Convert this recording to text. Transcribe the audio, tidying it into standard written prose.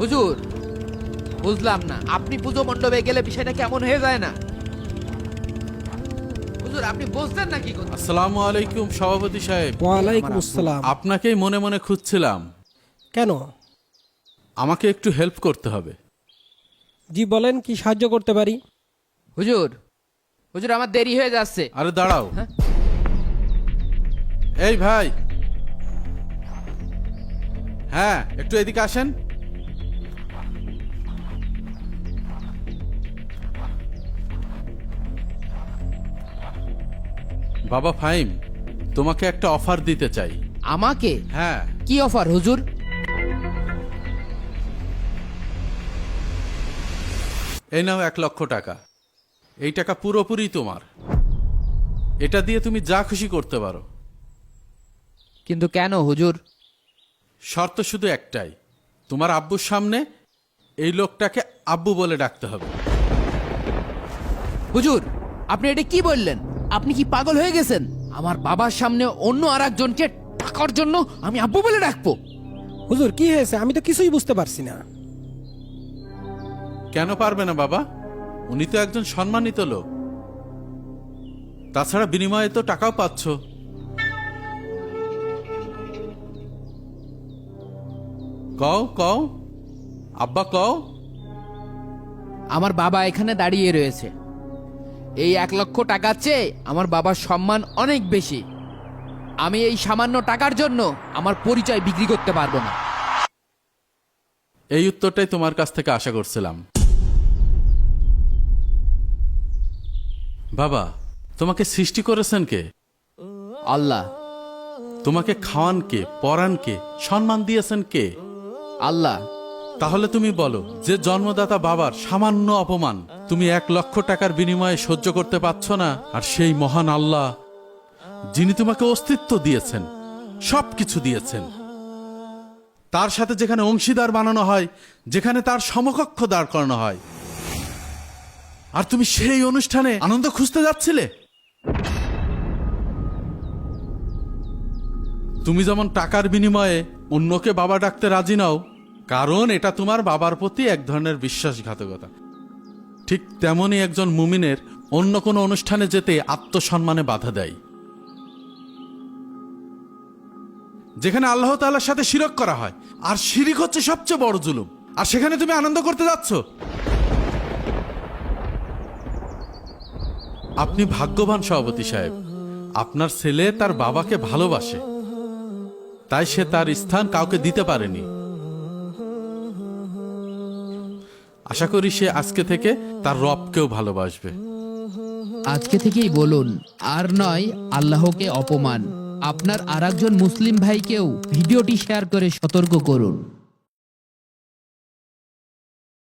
হুজুর, বুঝলাম না, আপনি পুজো মণ্ডপে গেলে বিষয়টা কেমন হয়ে যায় না? হুজুর, আপনি বুঝতেন না কি করতে? আসসালামু আলাইকুম সভাপতি সাহেব। ওয়ালাইকুম আসসালাম। আপনাকেই মনে মনে খুঁজছিলাম। কেন? আমাকে একটু হেল্প করতে হবে। জি বলেন, কি সাহায্য করতে পারি? হুজুর, হুজুর আমার দেরি হয়ে যাচ্ছে। আরে দাঁড়াও। হ্যাঁ? এই ভাই, হ্যাঁ একটু এদিকে আসেন। বাবা ফাহিম, তোমাকে একটা অফার দিতে চাই। আমাকে? হ্যাঁ, কি অফার হুজুর? এই নাও 1,00,000 টাকা। এই টাকা পুরোপুরি তোমার। এটা দিয়ে তুমি যা খুশি করতে পারো। কিন্তু কেন হুজুর? শর্ত শুধু একটাই, তোমার আব্বুর সামনে এই লোকটাকে আব্বু বলে ডাকতে হবে। হুজুর, আপনি এটা কি বললেন? আপনি কি পাগল হয়ে গেছেন? আমার বাবার সামনে অন্য আর একজনকে টাকার জন্য আমি আব্বু বলে ডাকবো? হুজুর, কি হয়েছে? আমি তো কিছুই বুঝতে পারছি না। কেন পারবে না বাবা? উনি তো একজন সম্মানিত লোক, তাছাড়া বিনিময়ে তো টাকাও পাচ্ছ। কও কও, আব্বা কও। আমার বাবা এখানে দাঁড়িয়ে রয়েছে। এই 1,00,000 টাকার চেয়ে আমার বাবার সম্মান অনেক বেশি। আমি এই সামান্য টাকার জন্য আমার পরিচয় বিক্রি করতে পারবো না। এই উত্তরটাই তোমার কাছ থেকে আশা করছিলাম। বাবা, তোমাকে সৃষ্টি করেছেন কে? আল্লাহ। তোমাকে খাওয়ান কে, পরান কে, সম্মান দিয়েছেন কে? আল্লাহ। তাহলে তুমি বলো, যে জন্মদাতা বাবার সামান্য অপমান তুমি 1,00,000 টাকার বিনিময়ে সহ্য করতে পারছ না, আর সেই মহান আল্লাহ যিনি তোমাকে অস্তিত্ব দিয়েছেন, সবকিছু দিয়েছেন, তার সাথে যেখানে অংশীদার বানানো হয়, যেখানে তার সমকক্ষ দাঁড় করানো হয়, আর তুমি সেই অনুষ্ঠানে আনন্দ খুঁজতে যাচ্ছিলে? তুমি যেমন টাকার বিনিময়ে অন্যকে বাবা ডাকতে রাজি নাও, কারণ এটা তোমার বাবার প্রতি এক ধরনের বিশ্বাসঘাতকতা, ঠিক তেমনই একজন মুমিনের অন্য কোনো অনুষ্ঠানে যেতে আত্মসম্মানে বাধা দেয়, যেখানে আল্লাহ তাআলার সাথে শিরক করা হয়, আর শিরিক হচ্ছে সবচেয়ে বড় জুলুম, আর সেখানে তুমি আনন্দ করতে যাচ্ছ। আপনি ভাগ্যবান সভাপতি সাহেব, আপনার ছেলে তার বাবাকে ভালোবাসে, তাই সে তার স্থান কাউকে দিতে পারেনি। আশা করি সে আজকে থেকে তার রবকেও ভালোবাসবে। আজকে থেকেই বলুন, আর নয় আল্লাহকে অপমান। আপনার আরেকজন মুসলিম ভাইকেও ভিডিওটি শেয়ার করে সতর্ক করুন।